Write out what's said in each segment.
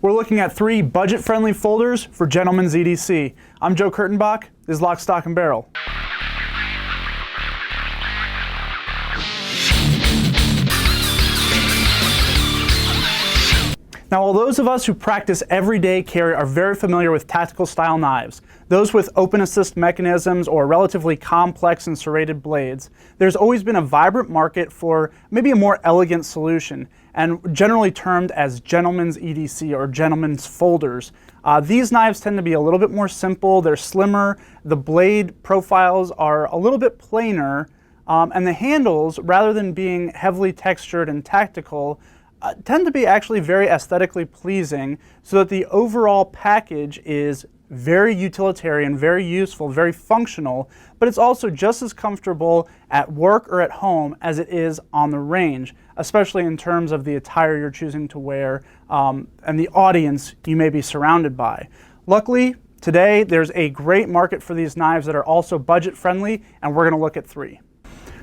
We're looking at 3 budget-friendly folders for gentlemen's EDC. I'm Joe Kurtenbach. This is Lock, Stock, and Barrel. Now, while those of us who practice everyday carry are very familiar with tactical style knives, those with open assist mechanisms or relatively complex and serrated blades, there's always been a vibrant market for maybe a more elegant solution, and generally termed as gentlemen's EDC or gentlemen's folders. These knives tend to be a little bit more simple, they're slimmer, the blade profiles are a little bit plainer, and the handles, rather than being heavily textured and tactical, tend to be actually very aesthetically pleasing, so that the overall package is very utilitarian, very useful, very functional, but it's also just as comfortable at work or at home as it is on the range, especially in terms of the attire you're choosing to wear and the audience you may be surrounded by. Luckily, today there's a great market for these knives that are also budget friendly, and we're going to look at 3.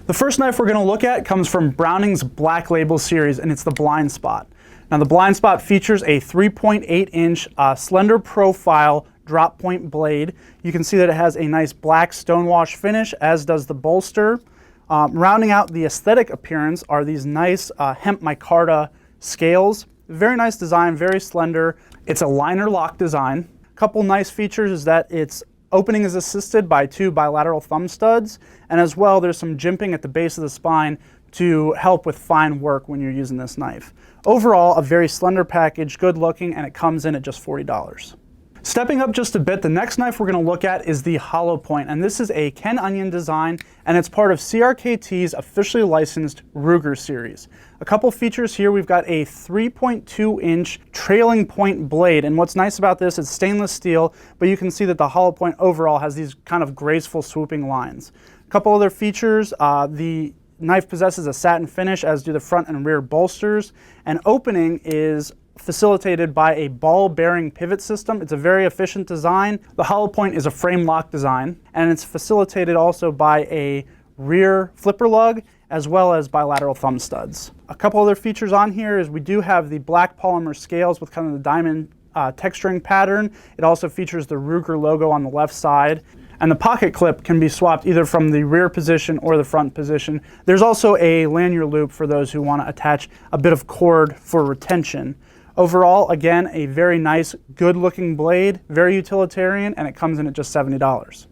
The first knife we're going to look at comes from Browning's Black Label series, and it's the Blind Spot. Now, the Blind Spot features a 3.8-inch slender profile drop point blade. You can see that it has a nice black stonewash finish, as does the bolster. Rounding out the aesthetic appearance are these nice hemp micarta scales. Very nice design, very slender. It's a liner lock design. A couple nice features is that its opening is assisted by 2 bilateral thumb studs, and as well there's some jimping at the base of the spine to help with fine work when you're using this knife. Overall, a very slender package, good looking, and it comes in at just $40. Stepping up just a bit, the next knife we're going to look at is the Hollow Point, and this is a Ken Onion design, and it's part of CRKT's officially licensed Ruger series. A couple features here: we've got a 3.2-inch trailing point blade, and what's nice about this is stainless steel, but you can see that the Hollow Point overall has these kind of graceful swooping lines. A couple other features: the knife possesses a satin finish, as do the front and rear bolsters, and opening is facilitated by a ball bearing pivot system. It's a very efficient design. The Hollow Point is a frame lock design, and it's facilitated also by a rear flipper lug as well as bilateral thumb studs. A couple other features on here is we do have the black polymer scales with kind of the diamond texturing pattern. It also features the Ruger logo on the left side. And the pocket clip can be swapped either from the rear position or the front position. There's also a lanyard loop for those who want to attach a bit of cord for retention. Overall, again, a very nice, good-looking blade, very utilitarian, and it comes in at just $70.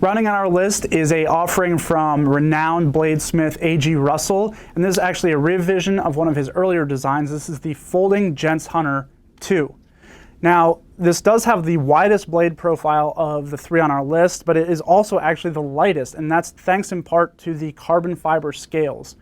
Rounding out our list is an offering from renowned bladesmith A.G. Russell, and this is actually a revision of one of his earlier designs. This is the Folding Gents Hunter 2. Now, this does have the widest blade profile of the 3 on our list, but it is also actually the lightest, and that's thanks in part to the carbon fiber scales.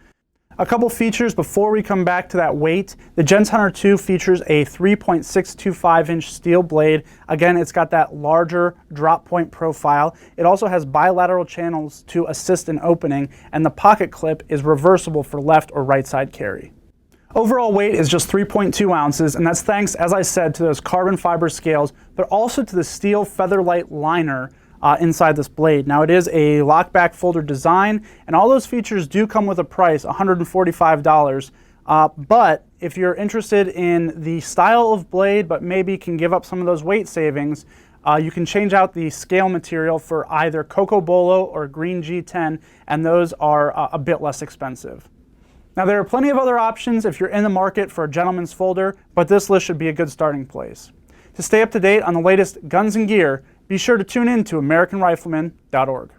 A couple features before we come back to that weight. The Gents Hunter 2 features a 3.625-inch steel blade. Again, it's got that larger drop point profile. It also has bilateral channels to assist in opening, and the pocket clip is reversible for left or right side carry. Overall weight is just 3.2 ounces, and that's thanks, as I said, to those carbon fiber scales, but also to the steel Featherlight liner inside this blade. Now, it is a lockback folder design, and all those features do come with a price, $145. But if you're interested in the style of blade, but maybe can give up some of those weight savings, you can change out the scale material for either Coco Bolo or Green G10, and those are a bit less expensive. Now, there are plenty of other options if you're in the market for a gentleman's folder, but this list should be a good starting place. To stay up to date on the latest guns and gear, be sure to tune in to AmericanRifleman.org.